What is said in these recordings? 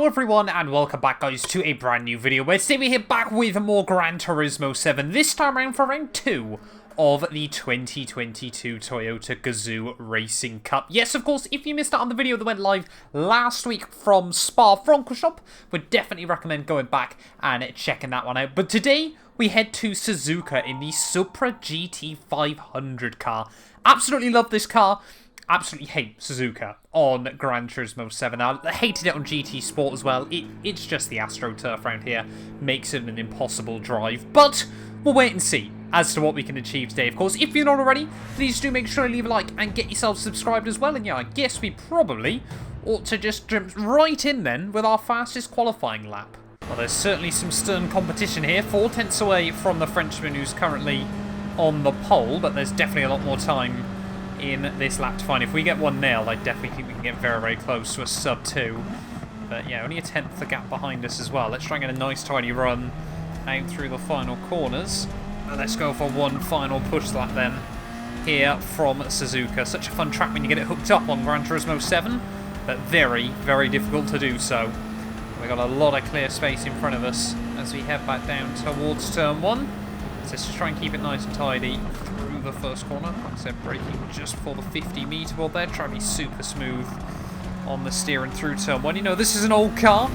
Hello everyone and welcome back guys to a brand new video where today we're here back with more Gran Turismo 7, this time around for round 2 of the 2022 Toyota Gazoo Racing Cup. Yes, of course, if you missed out on the video that went live last week from Spa-Francorchamps, would definitely recommend going back and checking that one out. But today we head to Suzuka in the Supra GT500 car. Absolutely love this car. Absolutely hate Suzuka on Gran Turismo 7. I hated it on GT Sport as well. It's just the AstroTurf around here. Makes it an impossible drive. But we'll wait and see as to what we can achieve today. Of course, if you're not already, please do make sure to leave a like and get yourself subscribed as well. And yeah, I guess we probably ought to just jump right in then with our fastest qualifying lap. Well, there's certainly some stern competition here. 4 tenths away from the Frenchman who's currently on the pole. But there's definitely a lot more time in this lap to find. If we get one nailed, I definitely think we can get very, very close to a sub 2. But yeah, only a tenth the gap behind us as well. Let's try and get a nice tidy run out through the final corners. Let's go for one final push lap then here from Suzuka. Such a fun track when you get it hooked up on Gran Turismo 7, but very, very difficult to do so. We've got a lot of clear space in front of us as we head back down towards turn 1. So let's just try and keep it nice and tidy through the first corner. Like I said, braking just for the 50-metre board there. Try to be super smooth on the steering through turn 1. You know, this is an old car.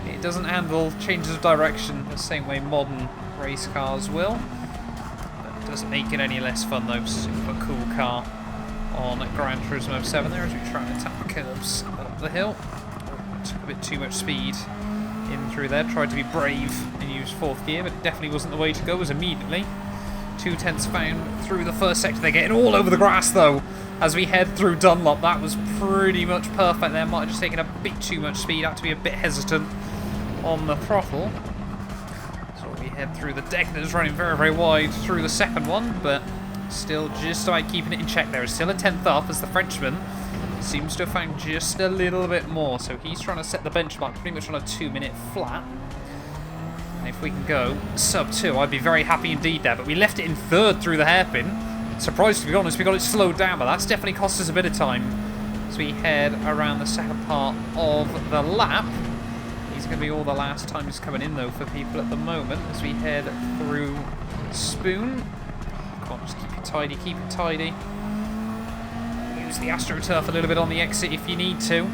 It doesn't handle changes of direction the same way modern race cars will. But it doesn't make it any less fun though. Super cool car on Gran Turismo 7 there as we try and attack the curves up the hill. Took a bit too much speed in through there. Tried to be brave and use 4th gear, but it definitely wasn't the way to go as immediately 2 tenths found through the first sector. They're getting all over the grass though as we head through Dunlop. That was pretty much perfect there. Might have just taken a bit too much speed. Had to be a bit hesitant on the throttle. So we head through the deck that is running very, very wide through the second one, but still just about keeping it in check there. It's still a tenth up as the Frenchman seems to have found just a little bit more. So he's trying to set the benchmark pretty much on a 2-minute flat. And if we can go sub 2, I'd be very happy indeed there. But we left it in 3rd through the hairpin. Surprised, to be honest, we got it slowed down, but that's definitely cost us a bit of time as we head around the second part of the lap. These are going to be all the last times coming in, though, for people at the moment as we head through Spoon. Come on, just keep it tidy, keep it tidy. Use the AstroTurf a little bit on the exit if you need to.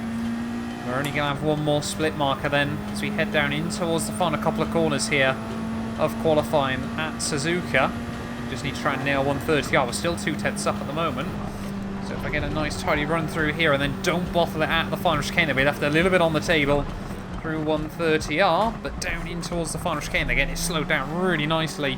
We're only going to have one more split marker then as we head down in towards the final couple of corners here of qualifying at Suzuka. Just need to try and nail 130R. We're still 2 tenths up at the moment. So if I get a nice tidy run through here and then don't bottle it at the final chicane, we left a little bit on the table through 130R, but down in towards the final chicane, they're getting it slowed down really nicely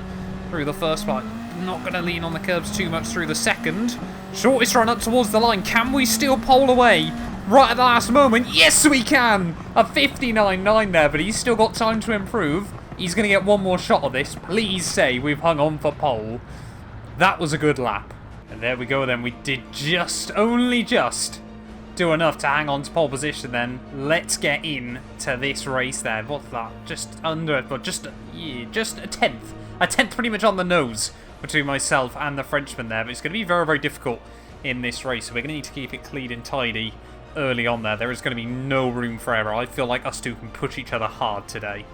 through the first part. Not going to lean on the curbs too much through the second. Shortest run up towards the line. Can we still pole away right at the last moment? Yes, we can! A 59.9 there, but he's still got time to improve. He's going to get one more shot of this. Please say we've hung on for pole. That was a good lap. And there we go then. We did only just do enough to hang on to pole position then. Let's get in to this race there. What's that? Just under, but just a tenth. A tenth pretty much on the nose between myself and the Frenchman there. But it's going to be very, very difficult in this race. So we're going to need to keep it clean and tidy early on there. There is going to be no room for error. I feel like us two can push each other hard today.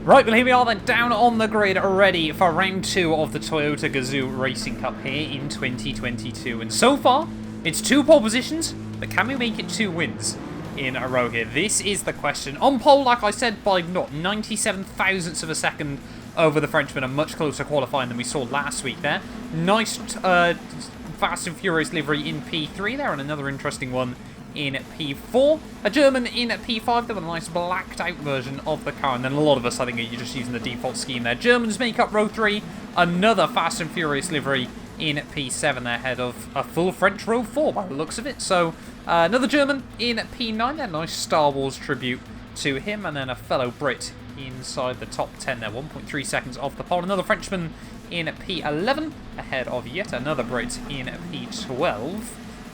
Right, well here we are then, down on the grid, ready for round 2 of the Toyota Gazoo Racing Cup here in 2022. And so far, it's 2 pole positions, but can we make it 2 wins in a row here? This is the question. On pole, like I said, by not 97 thousandths of a second over the Frenchman, a much closer qualifying than we saw last week there. Nice Fast and Furious livery in P3 there, and another interesting one in P4. A German in P5, there with a nice blacked out version of the car, and then a lot of us, I think, are just using the default scheme there. Germans make up row 3, another Fast and Furious livery in P7 there, ahead of a full French row 4 by the looks of it. So another German in P9 there, nice Star Wars tribute to him, and then a fellow Brit inside the top 10 there, 1.3 seconds off the pole. Another Frenchman in P11, ahead of yet another Brit in P12.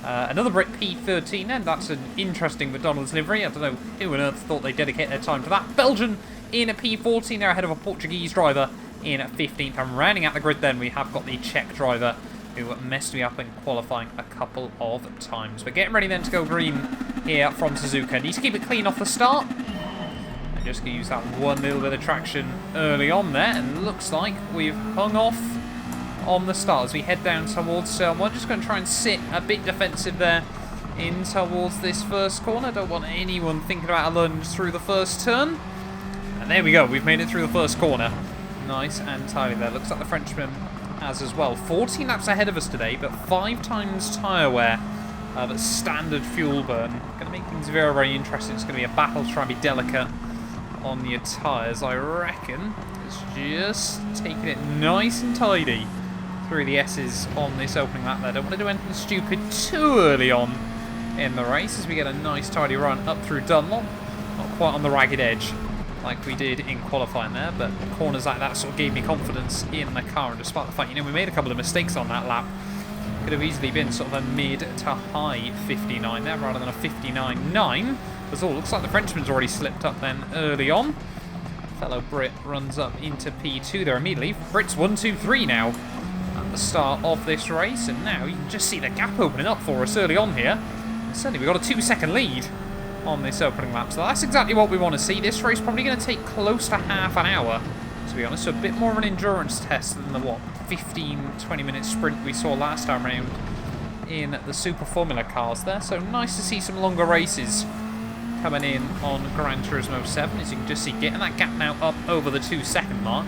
Another Brit P13, and that's an interesting McDonald's livery. I don't know who on earth thought they'd dedicate their time to that. Belgian in P14, they're ahead of a Portuguese driver in 15th. And rounding out the grid then, we have got the Czech driver who messed me up in qualifying a couple of times. We're getting ready then to go green here from Suzuka. Need to keep it clean off the start. just going to use that one little bit of traction early on there, and looks like we've hung off on the start as we head down towards turn 1. Just going to try and sit a bit defensive there in towards this first corner. Don't want anyone thinking about a lunge through the first turn. And there we go, we've made it through the first corner. Nice and tidy there. Looks like the Frenchman has as well. 14 laps ahead of us today, but 5 times tyre wear. But standard fuel burn. Going to make things very, very interesting. It's going to be a battle to try and be delicate on your tyres, I reckon. It's just taking it nice and tidy through the S's on this opening lap there. Don't want to do anything stupid too early on in the race as we get a nice tidy run up through Dunlop. Not quite on the ragged edge like we did in qualifying there, but corners like that sort of gave me confidence in the car, and despite the fact, we made a couple of mistakes on that lap. Could have easily been sort of a mid to high 59 there rather than a 59.9. Because all looks like the Frenchman's already slipped up then early on. Fellow Brit runs up into P2 there immediately. Brit's 1, 2, 3 now at the start of this race, and now you can just see the gap opening up for us early on here. And suddenly we've got a 2-second lead on this opening lap, so that's exactly what we want to see. This race probably going to take close to half an hour, to be honest, so a bit more of an endurance test than the, 15-20 minute sprint we saw last time around in the Super Formula cars there. So nice to see some longer races coming in on Gran Turismo 7, as you can just see, getting that gap now up over the 2-second mark.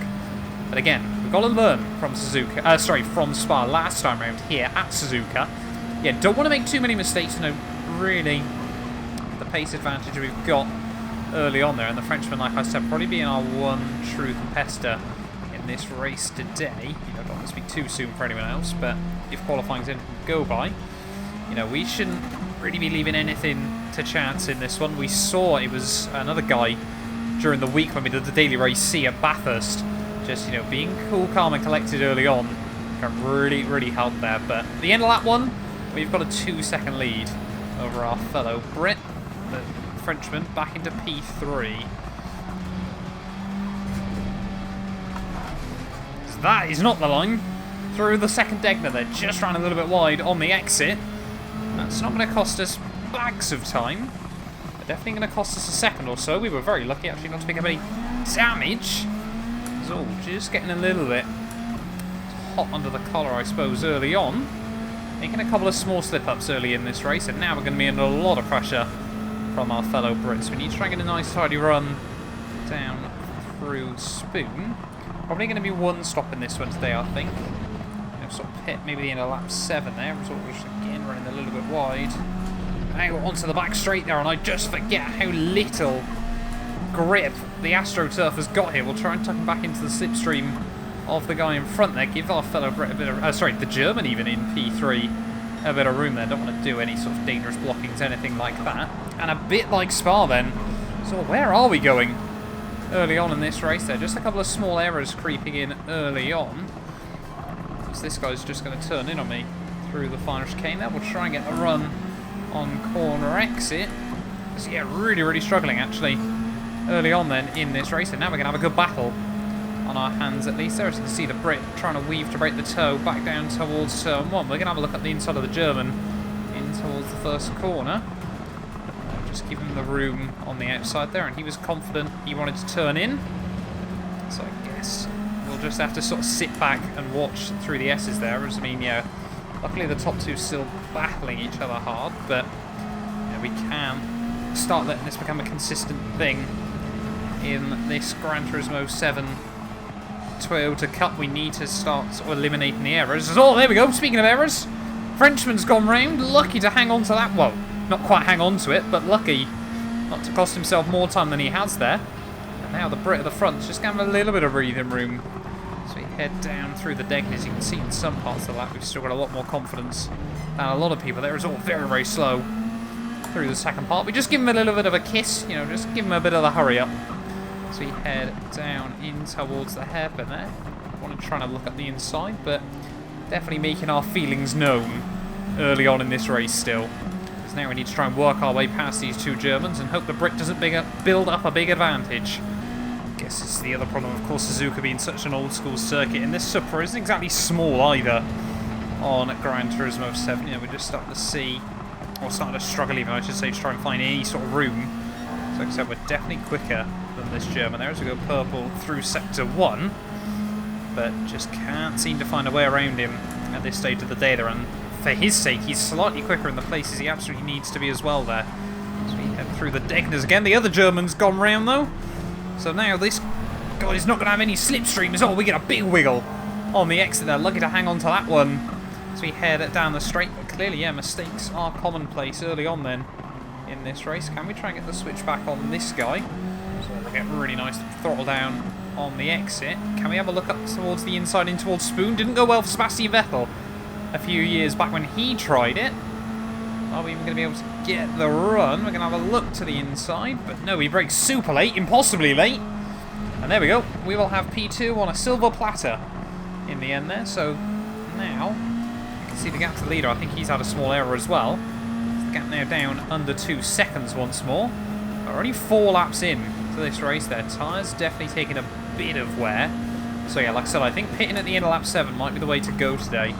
But again, we've got to learn from from Spa last time around here at Suzuka. Yeah, don't want to make too many mistakes. Really, the pace advantage we've got early on there, and the Frenchman, like I said, probably being our one true competitor in this race today. Don't want to speak too soon for anyone else, but if qualifying's anything to go by, we shouldn't really be leaving anything to chance in this one. We saw it was another guy during the week when we did the daily race C at Bathurst. Just, being cool, calm and collected early on can really, really help there. But at the end of lap 1, we've got a 2-second lead over our fellow Brit, the Frenchman, back into P3. So that is not the line. Through the second Degner there, just ran a little bit wide on the exit. That's not going to cost us bags of time, but definitely going to cost us a second or so. We were very lucky actually not to pick up any damage. So just getting a little bit hot under the collar, I suppose, early on. Making a couple of small slip-ups early in this race, and now we're going to be under a lot of pressure from our fellow Brits. We need to try and get a nice tidy run down through Spoon. Probably going to be one stop in this one today, I think. Sort of pit maybe the end of lap 7 there. Sort of just again running a little bit wide. Now onto the back straight there, and I just forget how little grip the AstroTurf has got here. We'll try and tuck him back into the slipstream of the guy in front there. Give our fellow Brit a bit of, the German even in P3 a bit of room there. Don't want to do any sort of dangerous blockings, anything like that. And a bit like Spa then. So where are we going early on in this race there? Just a couple of small errors creeping in early on. This guy's just going to turn in on me through the final chicane there. We'll try and get a run on corner exit. So yeah, really, really struggling actually early on then in this race. And now we're going to have a good battle on our hands at least there. As you can see, the Brit trying to weave to break the toe back down towards turn 1. We're going to have a look at the inside of the German in towards the first corner. Just give him the room on the outside there, and he was confident he wanted to turn in. So I guess we'll just have to sort of sit back and watch through the S's there. As luckily the top two still battling each other hard, but we can start letting this become a consistent thing in this Gran Turismo 7 Toyota Cup. We need to start sort of eliminating the errors. Oh, there we go. Speaking of errors, Frenchman's gone round. Lucky to hang on to that. Well, not quite hang on to it, but lucky not to cost himself more time than he has there. And now the Brit at the front's just going to have a little bit of breathing room. So we head down through the deck, and as you can see in some parts of that, we've still got a lot more confidence than a lot of people. There is all very, very slow through the second part. We just give him a little bit of a kiss, just give him a bit of the hurry up. So we head down in towards the hairpin there. I want to try and look at the inside, but definitely making our feelings known early on in this race still. Because now we need to try and work our way past these two Germans and hope the Brit doesn't build up a big advantage. I guess it's the other problem, of course, Suzuka being such an old school circuit, and this Supra isn't exactly small either on Gran Turismo 7. We're just starting to see, or starting to struggle even, I should say, to try and find any sort of room. So like I said, we're definitely quicker than from this German there as we go purple through sector 1. But just can't seem to find a way around him at this stage of the day there. And for his sake, he's slightly quicker in the places he absolutely needs to be as well there. So we head through the Degners again. The other German's gone round though. So now this guy's not going to have any slipstreams. Oh, we get a big wiggle on the exit there. Lucky to hang on to that one. So we head down the straight. But clearly, yeah, mistakes are commonplace early on then in this race. Can we try and get the switch back on this guy? So they get really nice to throttle down on the exit. Can we have a look up towards the inside in towards Spoon? Didn't go well for Sebastian Vettel a few years back when he tried it. Are we even going to be able to get the run? We're going to have a look to the inside, but no, he breaks super late, impossibly late. And there we go. We will have P2 on a silver platter in the end there. So now you can see the gap to the leader. I think he's had a small error as well. The gap now down under 2 seconds once more. We're only 4 laps in to this race there. Tyres definitely taking a bit of wear. So yeah, like I said, I think pitting at the end of lap 7 might be the way to go today.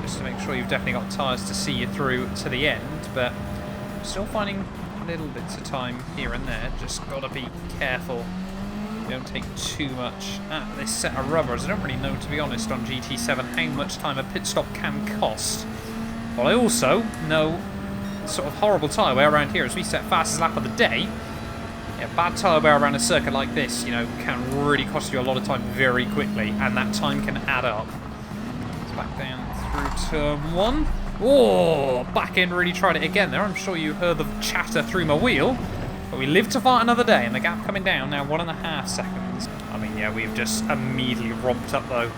Just to make sure you've definitely got tyres to see you through to the end. But still finding little bits of time here and there. Just got to be careful. You don't take too much at this set of rubbers. I don't really know, to be honest, on GT7 how much time a pit stop can cost. But I also know sort of horrible tyre wear around here as we set fastest lap of the day. Yeah, bad tyre wear around a circuit like this, you know, can really cost you a lot of time very quickly, and that time can add up. It's back down through turn 1. Oh, back end really tried it again there. I'm sure you heard the chatter through my wheel. But we live to fight another day, and the gap coming down now 1.5 seconds. I mean, yeah, we've just immediately romped up, though,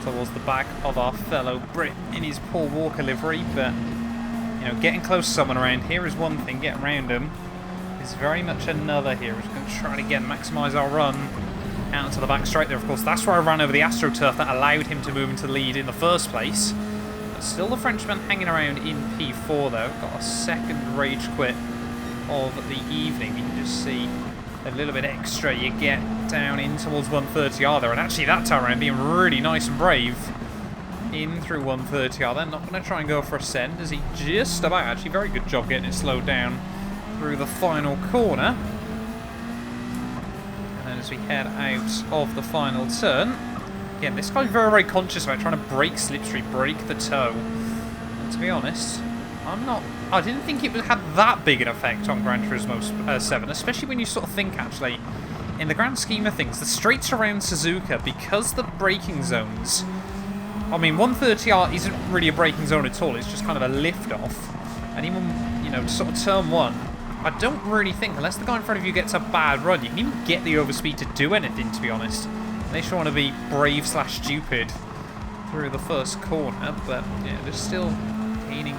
towards the back of our fellow Brit in his Paul Walker livery. But, you know, getting close to someone around here is one thing. Getting around him is very much another here. We're just going to try to, again, maximise our run out to the back straight there. Of course, that's where I ran over the AstroTurf that allowed him to move into the lead in the first place. But still the Frenchman hanging around in P4, though. Got a second rage quit of the evening. You can just see a little bit extra you get down in towards 130R there, and actually that time around being really nice and brave in through 130R. They're not going to try and go for a send, as he just about, actually very good job getting it slowed down through the final corner. And then as we head out of the final turn, again, this guy's very, very conscious about trying to break slipstream, break the toe. And to be honest, I didn't think it had that big an effect on Gran Turismo 7, especially when you sort of think, actually, in the grand scheme of things, the straights around Suzuka, because the braking zones, I mean, 130R isn't really a braking zone at all, it's just kind of a lift-off. And even, you know, sort of turn 1, I don't really think, unless the guy in front of you gets a bad run, you can even get the overspeed to do anything, to be honest. Unless you want to be brave/stupid through the first corner, but, yeah, there's still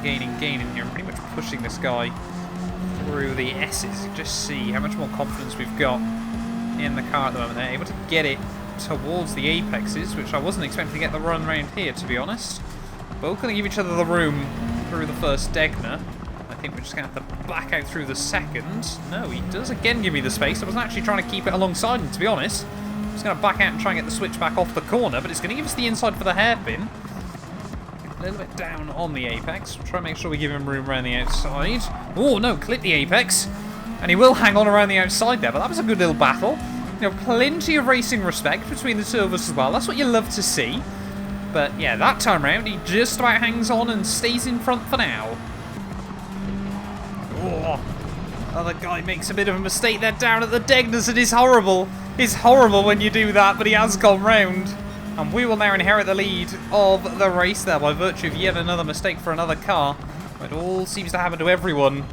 gaining here, and pretty much pushing this guy through the S's. You just see how much more confidence we've got in the car at the moment. They're able to get it towards the apexes, which I wasn't expecting to get the run round here, to be honest. Both going to give each other the room through the first Degner. I think we're just going to have to back out through the second. No, he does again give me the space. I wasn't actually trying to keep it alongside him, to be honest. I'm just going to back out and try and get the switch back off the corner, but it's going to give us the inside for the hairpin. A little bit down on the apex. Try and make sure we give him room around the outside. Oh no, clip the apex. And he will hang on around the outside there, but that was a good little battle. You know, plenty of racing respect between the two of us as well. That's what you love to see. But yeah, that time round, he just about hangs on and stays in front for now. Oh, other guy makes a bit of a mistake there down at the Degners. It is horrible. It's horrible when you do that, but he has gone round. And we will now inherit the lead of the race there by virtue of yet another mistake for another car. It all seems to happen to everyone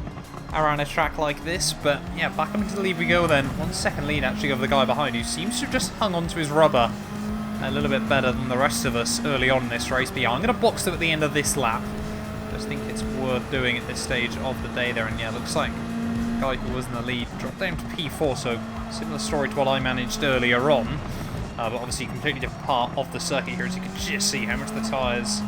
around a track like this. But yeah, back into the lead we go then. 1 second lead actually over the guy behind, who seems to have just hung onto his rubber a little bit better than the rest of us early on in this race. But yeah, I'm going to box them at the end of this lap. Just think it's worth doing at this stage of the day there. And yeah, looks like the guy who was in the lead dropped down to P4. So similar story to what I managed earlier on. But obviously completely different part of the circuit here, as you can just see how much the tyres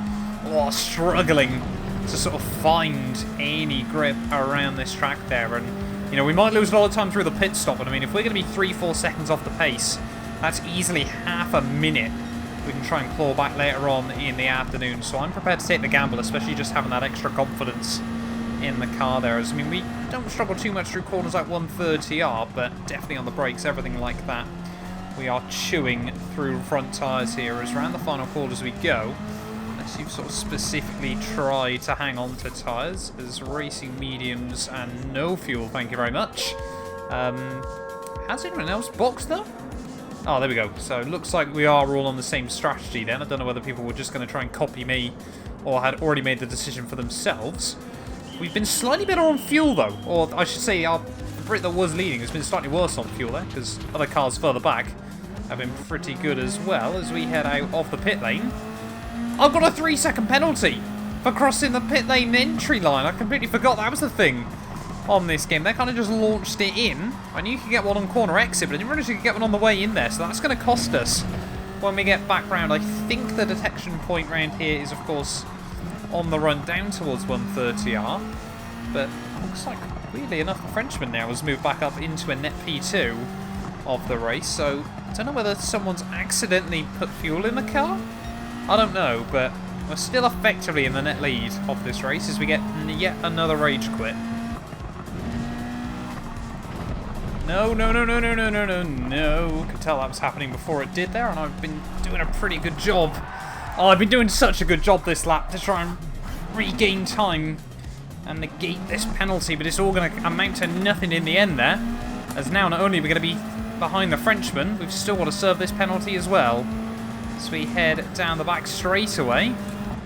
are struggling to sort of find any grip around this track there. And, you know, we might lose a lot of time through the pit stop, but I mean, if we're going to be 3-4 seconds off the pace, that's easily half a minute we can try and claw back later on in the afternoon. So I'm prepared to take the gamble, especially just having that extra confidence in the car there. I mean, we don't struggle too much through corners like 130R, but definitely on the brakes, everything like that. We are chewing through front tyres here as around the final quarters we go. Unless you've sort of specifically tried to hang on to tyres as racing mediums and no fuel, thank you very much. Has anyone else boxed though? Oh, there we go. So it looks like we are all on the same strategy then. I don't know whether people were just going to try and copy me or had already made the decision for themselves. We've been slightly better on fuel though, or I should say our Brit that was leading has been slightly worse on fuel there, because other cars further back have been pretty good as well as we head out of the pit lane. I've got a 3-second penalty for crossing the pit lane entry line. I completely forgot that was the thing on this game. They kind of just launched it in. I knew you could get one on corner exit, but I didn't realize you could get one on the way in there, so that's going to cost us when we get back round. I think the detection point round here is, of course, on the run down towards 130R, but looks like, weirdly enough, the Frenchman now has moved back up into a net P2 of the race, so I don't know whether someone's accidentally put fuel in the car. I don't know, but we're still effectively in the net lead of this race as we get yet another rage quit. No, no, no, no, no, no, no, no, no. Could tell that was happening before it did there, and I've been doing a pretty good job. Oh, I've been doing such a good job this lap to try and regain time and negate this penalty, but it's all going to amount to nothing in the end there. As now not only are we going to be behind the Frenchman, we've still got to serve this penalty as well. So we head down the back straight away.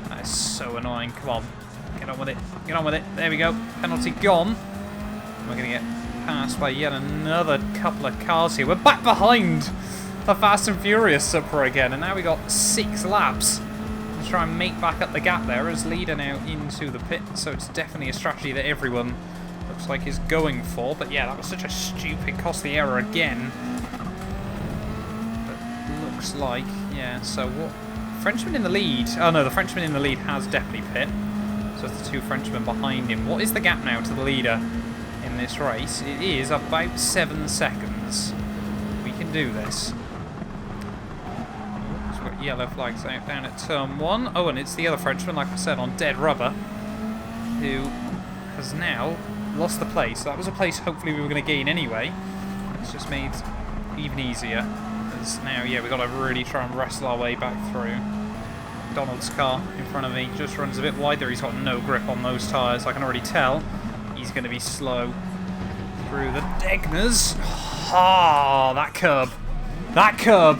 That is so annoying. Come on. Get on with it. Get on with it. There we go. Penalty gone. We're going to get passed by yet another couple of cars here. We're back behind the Fast and Furious Supra again, and now we got 6 laps to try and make back up the gap there as leader now into the pit. So it's definitely a strategy that everyone looks like is going for. But yeah, that was such a stupid costly error again. But looks like, yeah, so what? Frenchman in the lead. Oh no, the Frenchman in the lead has definitely pit. So it's the 2 Frenchmen behind him. What is the gap now to the leader in this race? It is about 7 seconds. We can do this. We've got yellow flags out down at turn 1. Oh, and it's the other Frenchman, like I said, on dead rubber, who has now lost the place. That was a place hopefully we were going to gain anyway. It's just made even easier. As now, yeah, we've got to really try and wrestle our way back through. Donald's car in front of me just runs a bit wide there. He's got no grip on those tyres. I can already tell he's going to be slow through the Degners. Ah, that curb. That curb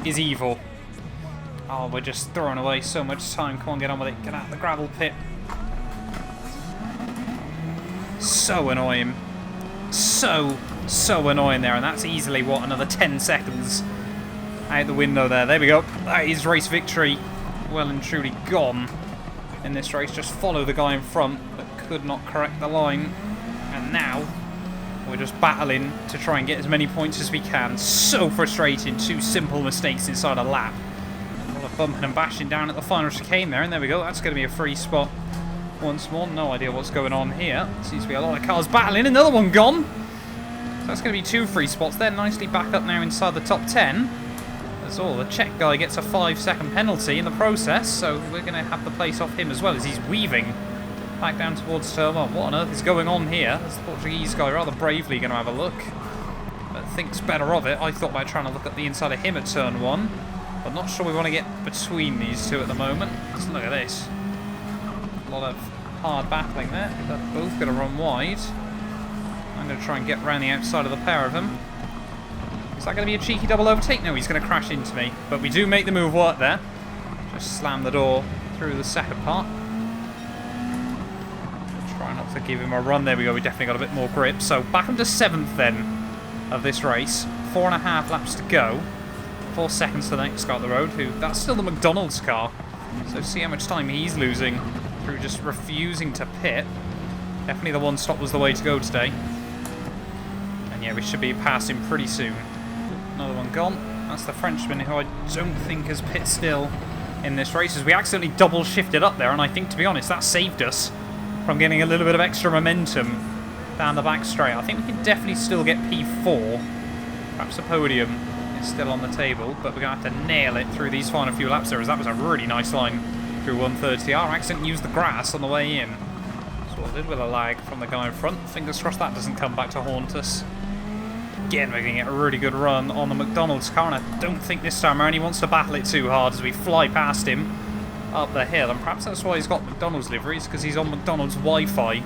is evil. Oh, we're just throwing away so much time. Come on, get on with it. Get out of the gravel pit. So annoying. So annoying there. And that's easily, what, another 10 seconds out the window there. There we go. That is race victory. Well and truly gone in this race. Just follow the guy in front, but could not correct the line. And now we're just battling to try and get as many points as we can. So frustrating. 2 simple mistakes inside a lap. A lot of bumping and bashing down at the final chicane there. And there we go. That's going to be a free spot once more. No idea what's going on here. Seems to be a lot of cars battling. Another one gone. So that's going to be 2 free spots. They're nicely back up now inside the top 10. As all, the Czech guy gets a 5-second penalty in the process. So we're going to have the place off him as well as he's weaving back down towards turn 1. What on earth is going on here? This Portuguese guy rather bravely going to have a look, but thinks better of it. I thought about trying to look at the inside of him at turn 1, but not sure we want to get between these 2 at the moment. Let's look at this. A lot of hard battling there. They're both going to run wide. I'm going to try and get around the outside of the pair of them. Is that going to be a cheeky double overtake? No, he's going to crash into me. But we do make the move work there. Just slam the door through the second part. Try not to give him a run. There we go. We definitely got a bit more grip. So back into 7th then of this race. 4.5 laps to go. 4 seconds to the next guy on the road. That's still the McDonald's car. So see how much time he's losing through just refusing to pit. Definitely the one stop was the way to go today. And yeah, we should be passing pretty soon. Another one gone. That's the Frenchman who I don't think has pit still in this race, as we accidentally double shifted up there, and I think, to be honest, that saved us from getting a little bit of extra momentum down the back straight. I think we can definitely still get P4. Perhaps a podium is still on the table, but we're going to have to nail it through these final few laps there, as that was a really nice line through 130R. Accidentally used the grass on the way in. So a little bit of lag from the guy in front. Fingers crossed that doesn't come back to haunt us. Again, we're going to get a really good run on the McDonald's car, and I don't think this time around he wants to battle it too hard as we fly past him up the hill. And perhaps that's why he's got McDonald's liveries, because he's on McDonald's Wi-Fi.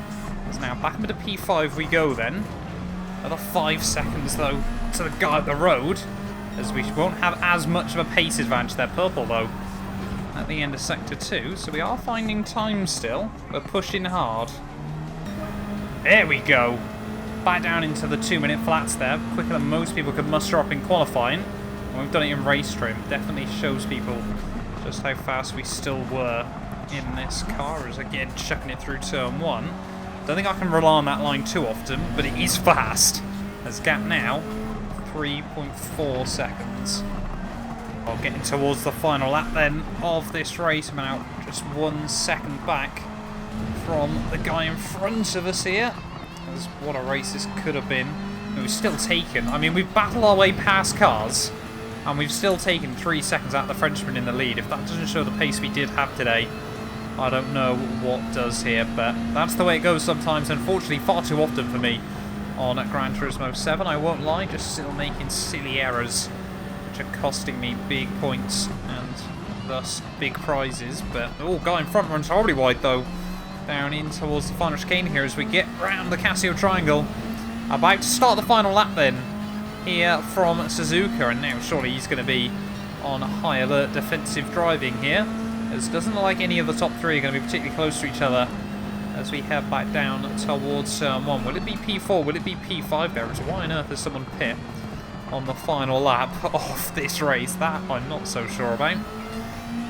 So now back into P5 we go then. Another 5 seconds though to the guy up the road, as we won't have as much of a pace advantage. They're purple though at the end of Sector 2, so we are finding time still. We're pushing hard. There we go. Back down into the 2-minute flats there, quicker than most people could muster up in qualifying. And we've done it in race trim. Definitely shows people just how fast we still were in this car, as again chucking it through turn 1. Don't think I can rely on that line too often, but it is fast. There's gap now, 3.4 seconds. Well, getting towards the final lap then of this race. I'm now just 1 second back from the guy in front of us here. As what a race this could have been. And we've still taken, I mean, we've battled our way past cars, and we've still taken 3 seconds out of the Frenchman in the lead. If that doesn't show the pace we did have today, I don't know what does here, but that's the way it goes sometimes. Unfortunately, far too often for me on Gran Turismo 7. I won't lie, just still making silly errors, which are costing me big points and thus big prizes. But, oh, guy in front runs horribly wide though. Down in towards the final chicane here as we get round the Casio Triangle. About to start the final lap then, here from Suzuka, and now surely he's going to be on high alert defensive driving here, as it doesn't look like any of the top 3 are going to be particularly close to each other as we head back down towards turn 1. Will it be P4? Will it be P5 there? As why on earth does someone pit on the final lap of this race? That I'm not so sure about.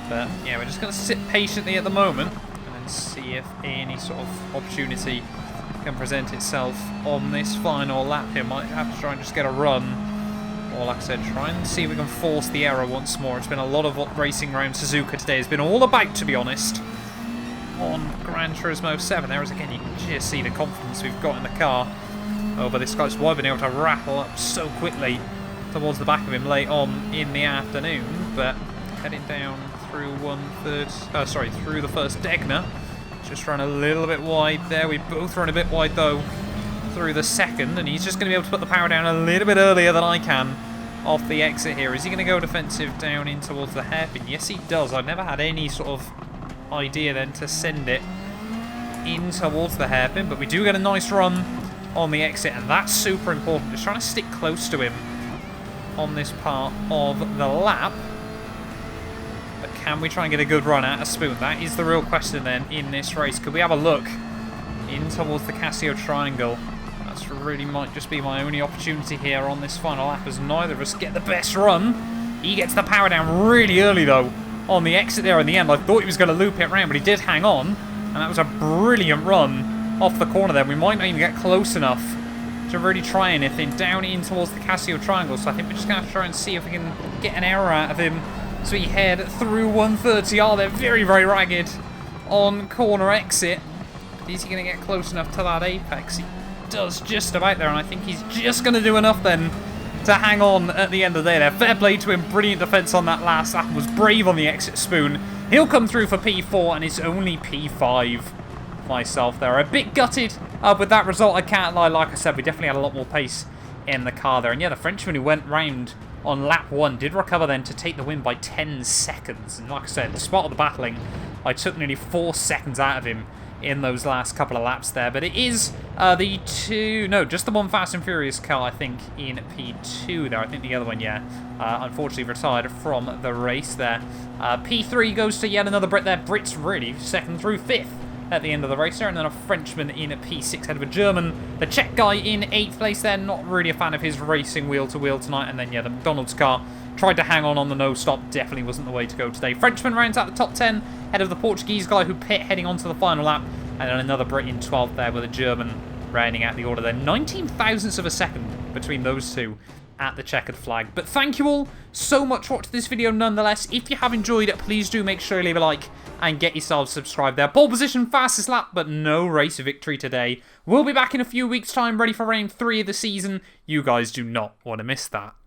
But yeah, we're just going to sit patiently at the moment and see if any sort of opportunity can present itself on this final lap here. Might have to try and just get a run, or like I said, try and see if we can force the error once more. It's been a lot of what racing around Suzuka today has been all about, to be honest, on Gran Turismo 7. There is, again, you can just see the confidence we've got in the car over this guy. It's why I've been able to rattle up so quickly towards the back of him late on in the afternoon. But heading down through through the first Degner. Just run a little bit wide there. We both run a bit wide though through the second, and he's just going to be able to put the power down a little bit earlier than I can off the exit here. Is he going to go defensive down in towards the hairpin? Yes, he does. I've never had any sort of idea then to send it in towards the hairpin, but we do get a nice run on the exit, and that's super important. Just trying to stick close to him on this part of the lap. But can we try and get a good run out of Spoon? That is the real question then in this race. Could we have a look in towards the Casio Triangle? That's really might just be my only opportunity here on this final lap, as neither of us get the best run. He gets the power down really early though on the exit there in the end. I thought he was going to loop it around, but he did hang on, and that was a brilliant run off the corner there. We might not even get close enough to really try anything down in towards the Casio Triangle, so I think we're just going to have to try and see if we can get an error out of him. So we head through 130. Oh, they're very, very ragged on corner exit. Is he going to get close enough to that apex? He does just about there, and I think he's just going to do enough then to hang on at the end of the day there. Fair play to him. Brilliant defense on that last lap. Was brave on the exit, Spoon. He'll come through for P4, and it's only P5 myself there. A bit gutted with that result, I can't lie. Like I said, we definitely had a lot more pace in the car there. And yeah, the Frenchman who went round on lap 1 did recover then to take the win by 10 seconds. And like I said, despite all the battling, I took nearly 4 seconds out of him in those last couple of laps there. But it is just the one Fast and Furious car, I think, in P2 there. I think the other one, yeah, unfortunately retired from the race there. P3 goes to yet another Brit there. Brits really 2nd through 5th at the end of the race there, and then a Frenchman in P6 ahead of a German. The Czech guy in 8th place there, not really a fan of his racing wheel to wheel tonight. And then yeah, the McDonald's car tried to hang on the no stop, definitely wasn't the way to go today. Frenchman rounds out the top 10 ahead of the Portuguese guy who pit heading on to the final lap, and then another Brit in 12th there with a German rounding out the order there. 19 thousandths of a second between those two at the checkered flag. But thank you all so much for watching this video nonetheless. If you have enjoyed it, please do make sure you leave a like and get yourselves subscribed there. Pole position, fastest lap, but no race victory today. We'll be back in a few weeks' time, ready for round 3 of the season. You guys do not want to miss that.